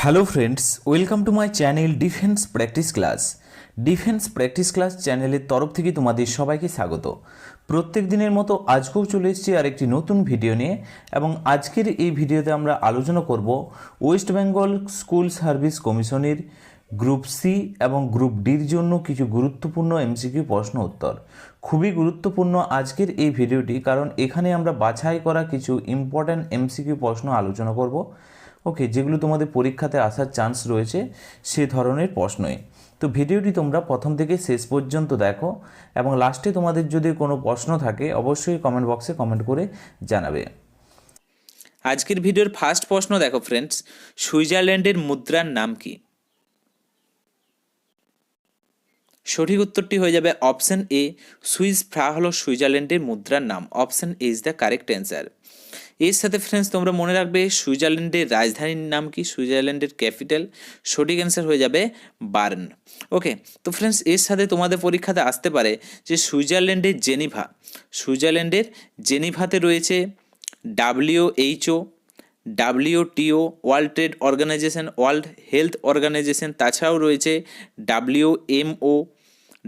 Hello friends, welcome to my channel defence practice class চ্যানেলের তরফ থেকে তোমাদের সবাইকে স্বাগত। প্রত্যেক দিনের মতো আজকেও চলে এসেছি আরেকটি নতুন ভিডিও নিয়ে, এবং আজকের এই ভিডিওতে আমরা আলোচনা করব ওয়েস্ট বেঙ্গল স্কুল সার্ভিস কমিশনের গ্রুপ সি এবং গ্রুপ ডির জন্য কিছু গুরুত্বপূর্ণ এমসিকিউ প্রশ্ন উত্তর। খুবই গুরুত্বপূর্ণ আজকের এই ভিডিওটি, কারণ এখানে আমরা বাছাই করা কিছু ইম্পর্ট্যান্ট এমসিকিউ প্রশ্ন আলোচনা করব। ওকে, যেগুলো তোমাদের পরীক্ষাতে আসার চান্স রয়েছে সে ধরনের প্রশ্নই। তো ভিডিওটি তোমরা প্রথম থেকে শেষ পর্যন্ত দেখো, এবং লাস্টে তোমাদের যদি কোনো প্রশ্ন থাকে অবশ্যই কমেন্ট বক্সে কমেন্ট করে জানাবে। আজকের ভিডিওর ফার্স্ট প্রশ্ন দেখো ফ্রেন্ডস, সুইজারল্যান্ডের মুদ্রার নাম কি? সঠিক উত্তরটি হয়ে যাবে অপশন এ, সুইস ফ্রা হলো সুইজারল্যান্ডের মুদ্রার নাম। Option A is the correct answer. এর সাথে ফ্রেন্ডস তোমরা মনে রাখবে সুইজারল্যান্ডের রাজধানীর নাম কি, সুইজারল্যান্ডের ক্যাপিটাল। সঠিক অ্যান্সার হয়ে যাবে বার্ন। ওকে, তো ফ্রেন্ডস এর সাথে তোমাদের পরীক্ষাতে আসতে পারে যে সুইজারল্যান্ডের জেনিভাতে রয়েছে WHO, WTO, world trade organization, world health organization, তাছাড়াও রয়েছে WMO,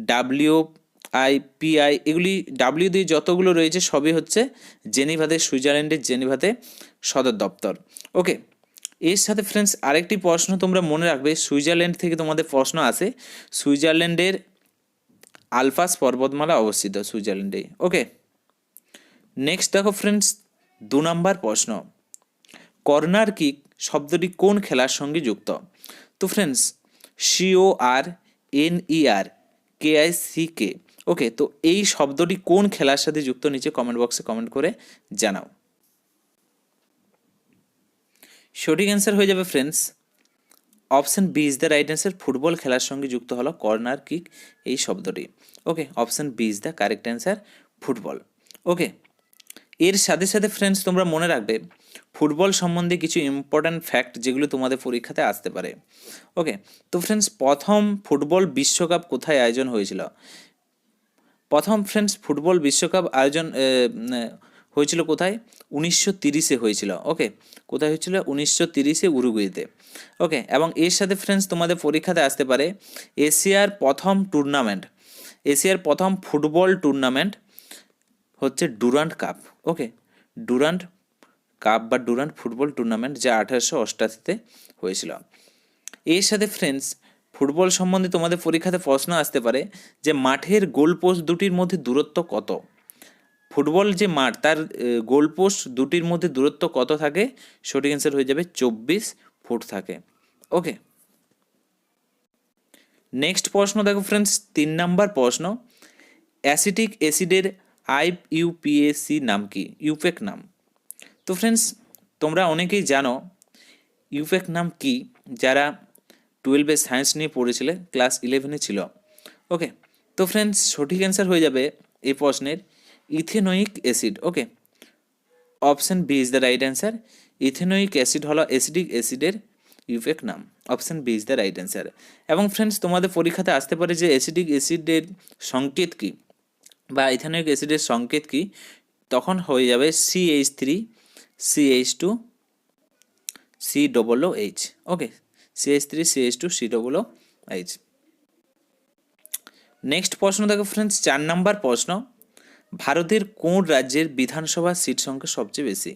WIPI। এগুলি ডাব্লিউ দিয়ে যতগুলো রয়েছে সবই হচ্ছে জেনিভাতে, সুইজারল্যান্ডের জেনিভাতে সদর দপ্তর। ওকে, এর সাথে ফ্রেন্ডস আরেকটি প্রশ্ন তোমরা মনে রাখবে, সুইজারল্যান্ড থেকে তোমাদের প্রশ্ন আসে, সুইজারল্যান্ডের আলপাস পর্বতমালা অবস্থিত সুইজারল্যান্ডে। ওকে, নেক্সট দেখো ফ্রেন্ডস 2 নম্বর প্রশ্ন, কর্নার কিক শব্দটি কোন খেলার সঙ্গে যুক্ত? তো ফ্রেন্ডস CORNERKICK। ওকে, তো এই শব্দটি কোন খেলার সাথে যুক্ত, নিচে কমেন্ট বক্সে কমেন্ট করে জানাও। সঠিক অ্যান্সার হয়ে যাবে friends option B is the right answer. Football খেলার সঙ্গে যুক্ত হলো কর্নার কিক এই শব্দটি। Okay, option B is the correct answer, football. Okay, এর সাথে সাথে ফ্রেন্ডস তোমরা মনে রাখবে ফুটবল সম্বন্ধে কিছু ইম্পর্ট্যান্ট ফ্যাক্ট যেগুলো তোমাদের পরীক্ষাতে আসতে পারে। ওকে, তো ফ্রেন্ডস প্রথম ফুটবল বিশ্বকাপ কোথায় আয়োজন হয়েছিল? প্রথম ফ্রেন্ডস ফুটবল বিশ্বকাপ আয়োজন হয়েছিল কোথায়? 1930-এ হয়েছিল। ওকে, কোথায় হয়েছিল? 1930-এ উরুগুয়েতে। ওকে, এবং এর সাথে ফ্রেন্ডস তোমাদের পরীক্ষাতে আসতে পারে এশিয়ার প্রথম ফুটবল টুর্নামেন্ট হচ্ছে ডুরান্ড কাপ। ওকে, ডুরান্ড কাপ বা ডুরান্ড ফুটবল টুর্নামেন্ট, যা 1888-তে হয়েছিল। এর সাথে ফ্রেন্ডস ফুটবল সম্বন্ধে তোমাদের পরীক্ষাতে প্রশ্ন আসতে পারে যে মাঠের গোলপোস্ট দুটির মধ্যে দূরত্ব কত? ফুটবল যে মাঠ তার গোলপোস্ট দুটির মধ্যে দূরত্ব কত থাকে? সঠিক অ্যান্সার হয়ে যাবে 24 ফুট থাকে। ওকে, নেক্সট প্রশ্ন দেখো ফ্রেন্ডস 3 নাম্বার প্রশ্ন, অ্যাসিটিক অ্যাসিডের IUPAC নাম কি? ইউপেক নাম। তো ফ্রেন্ডস তোমরা অনেকেই জানো ইউপেক নাম কি, যারা 12-এ সায়েন্স নিয়ে পড়েছিলে, ক্লাস 11-এ ছিল। ওকে, তো ফ্রেন্ডস সঠিক অ্যান্সার হয়ে যাবে এই প্রশ্নের ethanoic acid. Okay, option B is the right answer. Ethanoic acid হলো অ্যাসিডিক অ্যাসিডের ইউপেক নাম। Option B is the right answer. এবং ফ্রেন্ডস তোমাদের পরীক্ষাতে আসতে পারে যে অ্যাসিডিক অ্যাসিডের সংকেত কী বা ইথেনোয়িক অ্যাসিডের সংকেত কী, তখন হয়ে যাবে CH3CH2 COOH। ওকে, CH3CH2 COOH। নেক্সট প্রশ্ন দেখো ফ্রেন্ডস 4 নাম্বার প্রশ্ন, ভারতের কোন রাজ্যের বিধানসভা সিট সংখ্যা সবচেয়ে বেশি?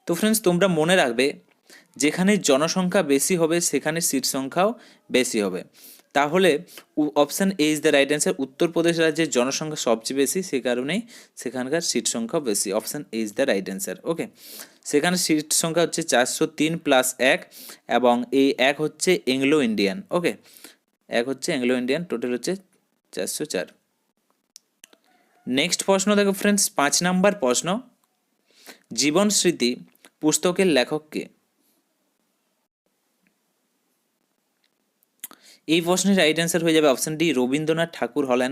তো ফ্রেন্ডস তোমরা মনে রাখবে যেখানে জনসংখ্যা বেশি হবে সেখানে সিট সংখ্যাও বেশি হবে। তাহলে option A is the right answer. Uttar Pradesh রাজ্যের জনসংখ্যা সবচেয়ে বেশি, সে কারণেই সেখানকার সিট সংখ্যাও বেশি। Option A is the right answer. Okay, সেখানে সিট সংখ্যা হচ্ছে 403 + 1, এবং এই 1 হচ্ছে এংলো ইন্ডিয়ান। ওকে, 1 হচ্ছে এংলো ইন্ডিয়ান, টোটাল হচ্ছে 404। নেক্সট প্রশ্ন দেখো ফ্রেন্ডস 5 নাম্বার প্রশ্ন, জীবন স্মৃতি পুস্তকের লেখক কে? এই প্রশ্নের রাইট অ্যান্সার হয়ে যাবে অপশন ডি, রবীন্দ্রনাথ ঠাকুর হলেন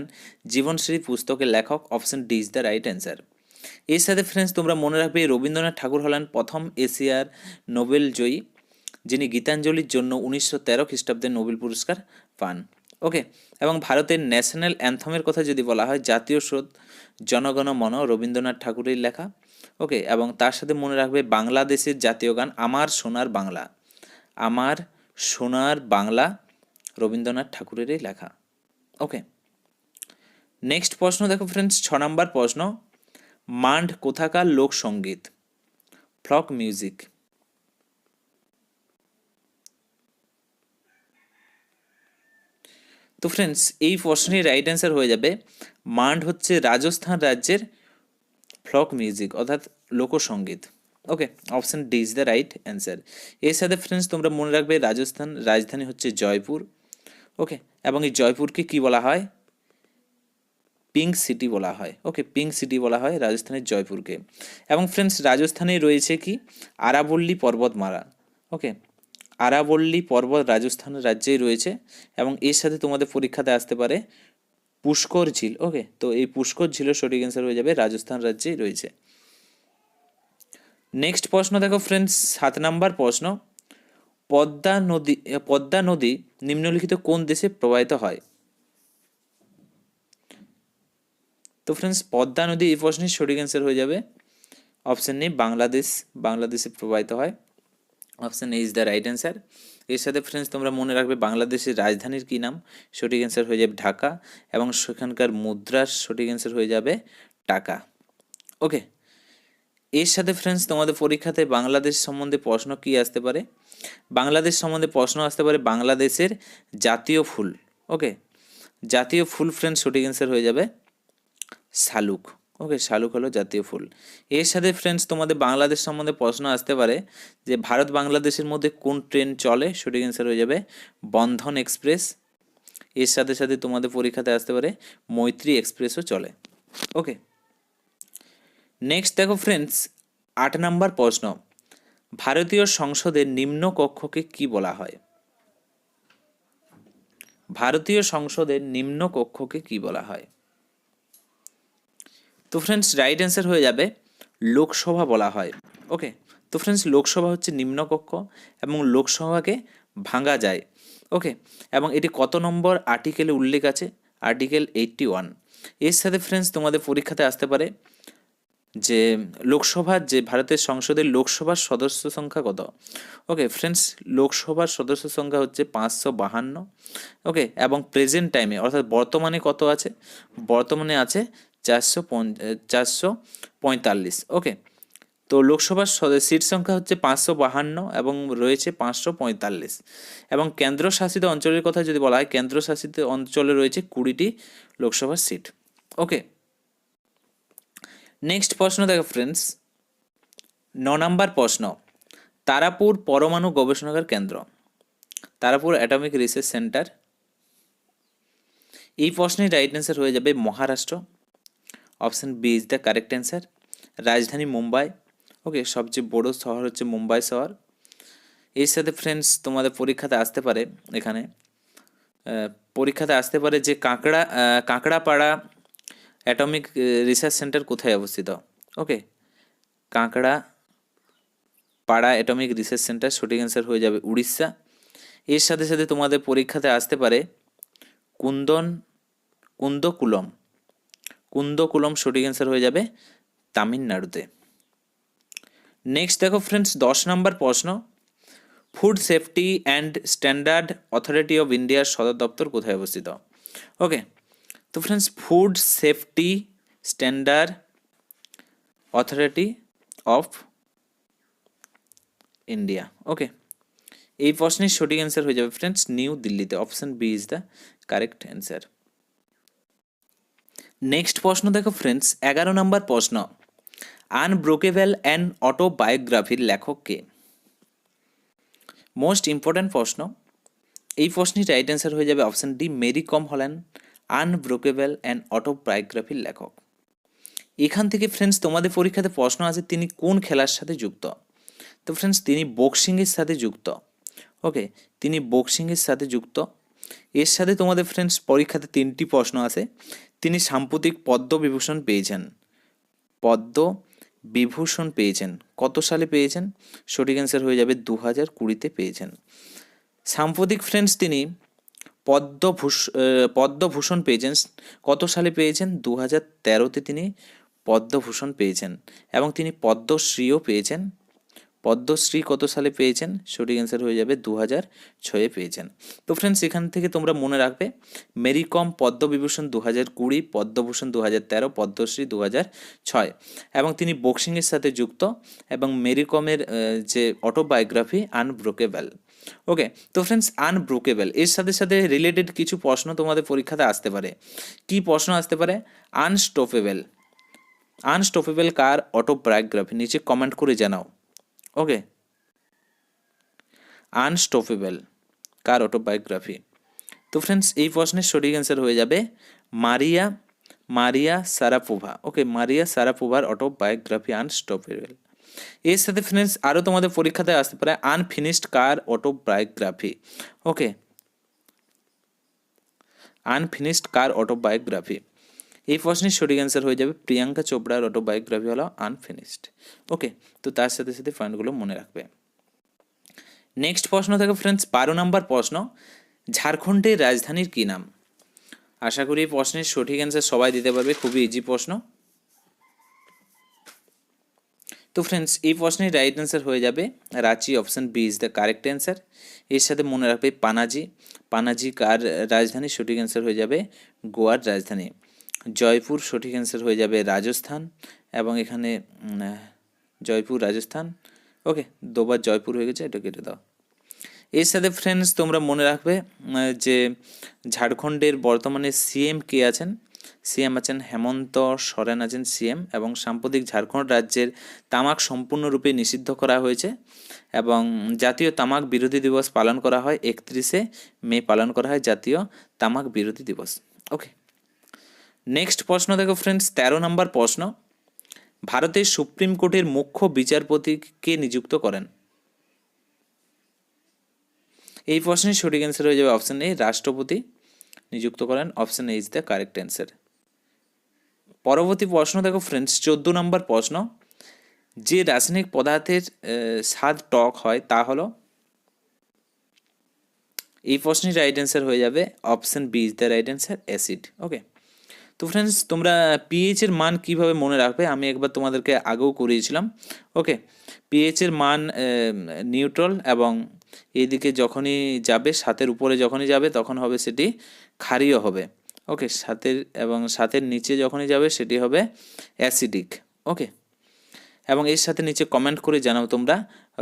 জীবনশ্রী পুস্তকের লেখক। Option D is the right answer. এর সাথে ফ্রেন্ডস তোমরা মনে রাখবে রবীন্দ্রনাথ ঠাকুর হলেন প্রথম এশিয়ার নোবেল জয়ী, যিনি গীতাঞ্জলির জন্য 1913 খ্রিস্টাব্দে নোবেল পুরস্কার পান। ওকে, এবং ভারতের ন্যাশনাল অ্যান্থমের কথা যদি বলা হয়, জাতীয় স্রোত জনগণ মন রবীন্দ্রনাথ ঠাকুরের লেখা। ওকে, এবং তার সাথে মনে রাখবে বাংলাদেশের জাতীয় গান আমার সোনার বাংলা, আমার সোনার বাংলা রবীন্দ্রনাথ ঠাকুরেরই লেখা। ওকে, নেক্সট প্রশ্ন দেখো ফ্রেন্ডস, 6 নম্বর প্রশ্ন, মান্ড কোথাকার লোকসঙ্গীত? Folk music. তো ফ্রেন্ডস এই প্রশ্নের রাইট অ্যান্সার হয়ে যাবে মান্ড হচ্ছে রাজস্থান রাজ্যের ফ্লক মিউজিক অর্থাৎ লোকসঙ্গীত। Okay, option D is the right answer. এর সাথে ফ্রেন্ডস তোমরা মনে রাখবে রাজস্থান রাজধানী হচ্ছে জয়পুর। ওকে, এবং এই জয়পুরকে কি বলা হয়? পিঙ্ক সিটি বলা হয়। ওকে, পিঙ্ক সিটি বলা হয় রাজস্থানের জয়পুরকে। এবং ফ্রেন্ডস রাজস্থানে রয়েছে কি আরাবল্লী পর্বতমালা। ওকে, আরাবল্লী পর্বত রাজস্থান রাজ্যেই রয়েছে, এবং এর সাথে তোমাদের পরীক্ষাতে আসতে পারে পুষ্কর ঝিল। ওকে, তো এই পুষ্কর ঝিলের সঠিক অ্যান্সার হয়ে যাবে রাজস্থান রাজ্যেই রয়েছে। নেক্সট প্রশ্ন দেখো ফ্রেন্ডস, 7 নম্বর প্রশ্ন, পদ্মা নদী নিম্নলিখিত কোন দেশে প্রবাহিত হয়? তো ফ্রেন্ডস পদ্মা নদী এই প্রশ্নের সঠিক অ্যান্সার হয়ে যাবে অপশন নেই বাংলাদেশে প্রবাহিত হয়। Option A is the right answer. এর সাথে ফ্রেন্ডস তোমরা মনে রাখবে বাংলাদেশের রাজধানীর কী নাম? সঠিক অ্যান্সার হয়ে যাবে ঢাকা, এবং সেখানকার মুদ্রার সঠিক অ্যান্সার হয়ে যাবে টাকা। ওকে, এর সাথে ফ্রেন্ডস তোমাদের পরীক্ষাতে বাংলাদেশ সম্বন্ধে প্রশ্ন কি আসতে পারে? বাংলাদেশ সম্বন্ধে প্রশ্ন আসতে পারে বাংলাদেশের জাতীয় ফুল। ওকে, জাতীয় ফুল ফ্রেন্ডস সঠিক অ্যান্সার হয়ে যাবে শালুক। ওকে, শালুক হলো জাতীয় ফুল। এর সাথে ফ্রেন্ডস তোমাদের বাংলাদেশ সম্বন্ধে প্রশ্ন আসতে পারে যে ভারত বাংলাদেশের মধ্যে কোন ট্রেন চলে? সঠিক অ্যান্সার হয়ে যাবে বন্ধন এক্সপ্রেস। এর সাথে সাথে তোমাদের পরীক্ষাতে আসতে পারে মৈত্রী এক্সপ্রেসও চলে। ওকে, নেক্সট দেখো ফ্রেন্ডস 8 নম্বর প্রশ্ন, ভারতীয় সংসদের নিম্ন কক্ষকে কি বলা হয়? ভারতীয় সংসদের নিম্ন কক্ষকে কি বলা হয়? তো ফ্রেন্ডস রাইট অ্যান্সার হয়ে যাবে লোকসভা বলা হয়। ওকে, তো ফ্রেন্ডস লোকসভা হচ্ছে নিম্নকক্ষ, এবং লোকসভাকে ভাঙা যায়। ওকে, এবং এটি কত নম্বর আর্টিকেলে উল্লেখ আছে? আর্টিকেল 81। এর সাথে ফ্রেন্ডস তোমাদের পরীক্ষাতে আসতে পারে যে লোকসভার যে ভারতের সংসদের লোকসভার সদস্য সংখ্যা কত? ওকে ফ্রেন্ডস, লোকসভার সদস্য সংখ্যা হচ্ছে 552। ওকে, এবং প্রেজেন্ট টাইমে অর্থাৎ বর্তমানে কত আছে? বর্তমানে আছে 445। ওকে, তো লোকসভার সিট সংখ্যা হচ্ছে 552 এবং রয়েছে 545। এবং কেন্দ্রশাসিত অঞ্চলের কথা যদি বলা হয়, কেন্দ্রশাসিত অঞ্চলে রয়েছে 20টি লোকসভার সিট। ওকে, নেক্সট প্রশ্ন দেখো ফ্রেন্ডস, 9 নম্বর প্রশ্ন, তারাপুর পরমাণু গবেষণাগার কেন্দ্র, তারাপুর অ্যাটমিক রিসার্চ সেন্টার, এই প্রশ্নের রাইট অ্যান্সার হয়ে যাবে Maharashtra. Option B is the correct answer. রাজধানী মুম্বাই। ওকে, সবচেয়ে বড় শহর হচ্ছে মুম্বাই শহর। এর সাথে ফ্রেন্ডস তোমাদের পরীক্ষাতে আসতে পারে যে কাঁকড়াপাড়া অ্যাটমিক রিসার্চ সেন্টার কোথায় অবস্থিত? ওকে, কাঁকড়াপাড়া অ্যাটমিক রিসার্চ সেন্টার সঠিক অ্যান্সার হয়ে যাবে উড়িষ্যা। এর সাথে সাথে তোমাদের পরীক্ষাতে আসতে পারে কুন্দকুলম সঠিক অ্যান্সার হয়ে যাবে তামিলনাড়ুতে। নেক্সট দেখো ফ্রেন্ডস 10 নম্বর প্রশ্ন, food safety and standard authority of ইন্ডিয়ার সদর দপ্তর কোথায় অবস্থিত? ওকে, তো friends food safety standard authority of India. Okay, এই প্রশ্নের সঠিক অ্যান্সার হয়ে যাবে ফ্রেন্ডস নিউ দিল্লিতে। Option B is the correct answer. Next প্রশ্ন দেখো ফ্রেন্ডস 11 নম্বর প্রশ্ন, আনব্রেকেবল অ্যান্ড অটোবায়োগ্রাফির লেখক কে? মোস্ট ইম্পর্ট্যান্ট প্রশ্ন। এই প্রশ্নের রাইট অ্যান্সার হয়ে যাবে অপশন ডি মেরি কম হলেন আনব্রেকেবল অ্যান্ড অটোবায়োগ্রাফির লেখক। এখান থেকে ফ্রেন্ডস তোমাদের পরীক্ষাতে প্রশ্ন আছে তিনি কোন খেলার সাথে যুক্ত? তো ফ্রেন্ডস তিনি বক্সিংয়ের সাথে যুক্ত। ওকে, তিনি বক্সিংয়ের সাথে যুক্ত। এর সাথে তোমাদের ফ্রেন্ডস পরীক্ষাতে 3টি প্রশ্ন আছে। তিনি সাম্প্রতিক পদ্মবিভূষণ পেয়েছেন কত সালে পেয়েছেন? সঠিক অ্যান্সার হয়ে যাবে 2020-তে পেয়েছেন। সাম্প্রতিক ফ্রেন্ডস তিনি পদ্মভূষণ পেয়েছেন কত সালে পেয়েছেন? 2013-তে তিনি পদ্মভূষণ পেয়েছেন এবং তিনি পদ্মশ্রীও পেয়েছেন। পদ্মশ্রী কত সালে পেয়েছেন? সঠিক অ্যান্সার হয়ে যাবে 2006-এ পেয়েছেন। তো ফ্রেন্ডস এখান থেকে তোমরা মনে রাখবে মেরি কম পদ্মবিভূষণ 2020, পদ্মভূষণ 2013, পদ্মশ্রী 2006 এবং তিনি বক্সিংয়ের সাথে যুক্ত এবং মেরি কমের যে অটোবায়োগ্রাফি আনব্রোকেবল। ওকে, তো ফ্রেন্ডস আনব্রোকেবল এর সাথে সাথে রিলেটেড কিছু প্রশ্ন তোমাদের পরীক্ষাতে আসতে পারে। কি প্রশ্ন আসতে পারে? আনস্টপেবল। আনস্টপেবল কার অটোবায়োগ্রাফি? নিচে কমেন্ট করে জানাও। ওকে, আনস্টপেবল কার অটোবায়োগ্রাফি? তো ফ্রেন্ডস এই প্রশ্নের সঠিক অ্যান্সার হয়ে যাবে মারিয়া সারাপোভা। ওকে, মারিয়া সারাপোভার অটোবায়োগ্রাফি আনস্টপেবল। এর সাথে ফ্রেন্ডস আরও তোমাদের পরীক্ষাতে আসতে পারে আনফিনিশড কার অটোবায়োগ্রাফি। ওকে, আনফিনিশড কার অটোবায়োগ্রাফি? এই প্রশ্নের সঠিক অ্যান্সার হয়ে যাবে প্রিয়াঙ্কা চোপড়ার অটোবায়োগ্রাফি হলো আনফিনিশড। ওকে, তো তার সাথে সাথে পয়েন্টগুলো মনে রাখবে। নেক্সট প্রশ্ন থেকে ফ্রেন্ডস 12 নম্বর প্রশ্ন, ঝাড়খণ্ডের রাজধানীর কী নাম? আশা করি এই প্রশ্নের সঠিক অ্যান্সার সবাই দিতে পারবে, খুবই ইজি প্রশ্ন। তো ফ্রেন্ডস এই প্রশ্নের রাইট অ্যান্সার হয়ে যাবে Ranchi, option B is the correct answer. এর সাথে মনে রাখবে পানাজি কার রাজধানী? সঠিক অ্যান্সার হয়ে যাবে গোয়ার রাজধানী। জয়পুর সঠিক অ্যান্সার হয়ে যাবে রাজস্থান এবং এখানে জয়পুর রাজস্থান। ওকে, দুবার জয়পুর হয়ে গেছে, এটা কেটে দাও। এর সাথে ফ্রেন্ডস তোমরা মনে রাখবে যে ঝাড়খণ্ডের বর্তমানে সিএম কে আছেন? সিএম আছেন হেমন্ত সোরেন আছেন সিএম এবং সাম্প্রতিক ঝাড়খণ্ড রাজ্যের তামাক সম্পূর্ণরূপে নিষিদ্ধ করা হয়েছে এবং জাতীয় তামাক বিরোধী দিবস পালন করা হয় 31শে মে পালন করা হয় জাতীয় তামাক বিরোধী দিবস। ওকে, নেক্সট প্রশ্ন দেখো ফ্রেন্ডস 13 নম্বর প্রশ্ন, ভারতের সুপ্রিম কোর্টের মুখ্য বিচারপতি কে নিযুক্ত করেন? এই প্রশ্নের সঠিক অ্যান্সার হয়ে যাবে অপশন এ রাষ্ট্রপতি নিযুক্ত করেন। Option A is the correct answer. পরবর্তী প্রশ্ন দেখো ফ্রেন্ডস 14 নম্বর প্রশ্ন, যে রাসায়নিক পদার্থের স্বাদ টক হয় তা হলো? এই প্রশ্নের রাইট অ্যান্সার হয়ে যাবে option B is the right answer acid. Okay, তো ফ্রেন্ডস তোমরা পিএইচ এর মান কিভাবে মনে রাখবে আমি একবার তোমাদেরকে আগেও করিয়েছিলাম। ওকে, পিএইচ এর মান নিউট্রাল এবং এইদিকে যখনই যাবে 7-এর উপরে যখনই যাবে তখন হবে সেটি ক্ষারীয় হবে। ওকে, 7-এর এবং 7-এর নিচে যখনই যাবে সেটি হবে অ্যাসিডিক। ওকে, এবং এর সাথে নিচে কমেন্ট করে জানাও তোমরা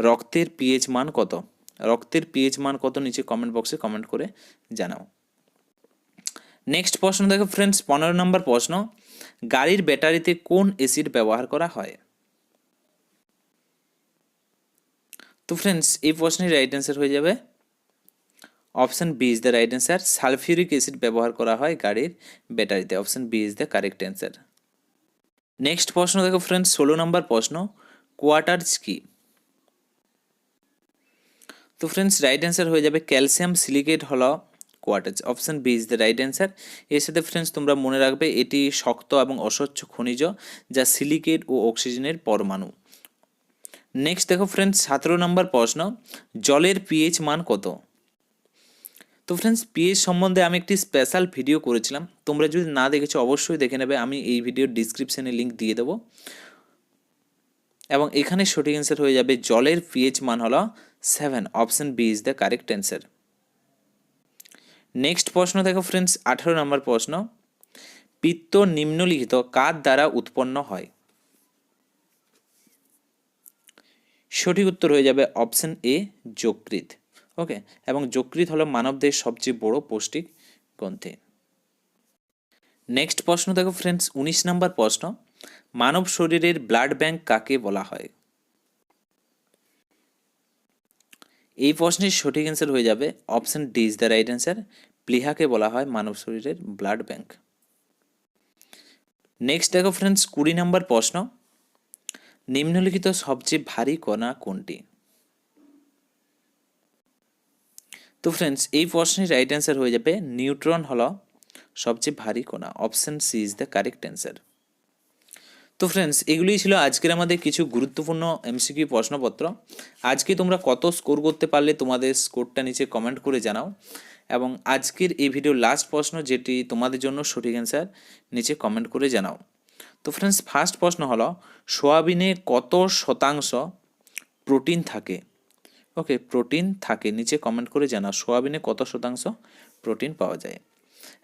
রক্তের পিএইচ মান কত? রক্তের পিএইচ মান কত নিচে কমেন্ট বক্সে কমেন্ট করে জানাও। নেক্সট প্রশ্ন দেখো ফ্রেন্ডস 15 নম্বর প্রশ্ন, গাড়ির ব্যাটারিতে কোন অ্যাসিড ব্যবহার করা হয়? তো ফ্রেন্ডস এই প্রশ্নের রাইট অ্যান্সার হয়ে যাবে option B is the right answer. Sulphuric acid ব্যবহার করা হয় গাড়ির ব্যাটারিতে। Option B is the correct answer. Next প্রশ্ন দেখো ফ্রেন্ডস 16 নম্বর প্রশ্ন, কোয়াটার্জ কি? তো ফ্রেন্ডস রাইট অ্যান্সার হয়ে যাবে ক্যালসিয়াম সিলিকেট হলো quartz. Option B is the right answer. এর সাথে ফ্রেন্ডস তোমরা মনে রাখবে এটি শক্ত এবং অস্বচ্ছ খনিজ যা সিলিকেট ও অক্সিজেনের পরমাণু। নেক্সট দেখো ফ্রেন্ডস 17 নম্বর প্রশ্ন, জলের পিএইচ মান কত? তো ফ্রেন্ডস পিএইচ সম্বন্ধে আমি একটি স্পেশাল ভিডিও করেছিলাম, তোমরা যদি না দেখেছো অবশ্যই দেখে নেবে, আমি এই ভিডিওর ডিসক্রিপশনে লিঙ্ক দিয়ে দেবো। এবং এখানে সঠিক অ্যান্সার হয়ে যাবে জলের পিএইচ মান হলো 7। Option B is the correct answer. Next প্রশ্ন দেখো ফ্রেন্ডস 18 নম্বর প্রশ্ন, পিত্ত নিম্নলিখিত কার দ্বারা উৎপন্ন হয়? সঠিক উত্তর হয়ে যাবে অপশন এ যকৃৎ। ওকে, এবং যকৃৎ হলো মানবদেহের সবচেয়ে বড় পৌষ্টিক গ্রন্থি। নেক্সট প্রশ্ন দেখো ফ্রেন্ডস 19 নম্বর প্রশ্ন, মানব শরীরের ব্লাড ব্যাংক কাকে বলা হয়? এই প্রশ্নের সঠিক অ্যান্সার হয়ে যাবে option D is the right answer. প্লিহাকে বলা হয় মানব শরীরের ব্লাড ব্যাংক। নেক্সট দেখো ফ্রেন্ডস 20 নম্বর প্রশ্ন, নিম্নলিখিত সবচেয়ে ভারী কণা কোনটি? তো ফ্রেন্ডস এই প্রশ্নের রাইট অ্যান্সার হয়ে যাবে নিউট্রন হলো সবচেয়ে ভারী কণা। Option C is the correct answer. তো ফ্রেন্ডস এগুলোই ছিল আজকের আমাদের কিছু গুরুত্বপূর্ণ এমসিকিউ প্রশ্নপত্র। আজকে তোমরা কত স্কোর করতে পারলে তোমাদের স্কোরটা নিচে কমেন্ট করে জানাও এবং আজকের এই ভিডিওর লাস্ট প্রশ্ন যেটি তোমাদের জন্য সঠিক অ্যান্সার নিচে কমেন্ট করে জানাও। তো ফ্রেন্ডস ফার্স্ট প্রশ্ন হলো সোয়াবিনে কত শতাংশ প্রোটিন থাকে? ওকে, প্রোটিন থাকে, নিচে কমেন্ট করে জানাও সোয়াবিনে কত শতাংশ প্রোটিন পাওয়া যায়।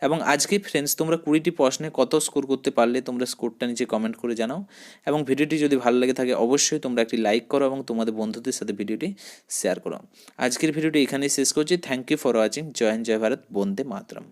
এবং আজকে ফ্রেন্ডস তোমরা 20টি প্রশ্নে কত স্কোর করতে পারলে তোমরা স্কোরটা নিচে কমেন্ট করে জানাও। এবং ভিডিওটি যদি ভালো লেগে থাকে অবশ্যই তোমরা একটি লাইক করো এবং তোমাদের বন্ধুদের সাথে ভিডিওটি শেয়ার করো। আজকের ভিডিওটি এখানেই শেষ করছি। Thank you for watching. জয় হিন্দ, জয় ভারত, বন্দে মাতরম।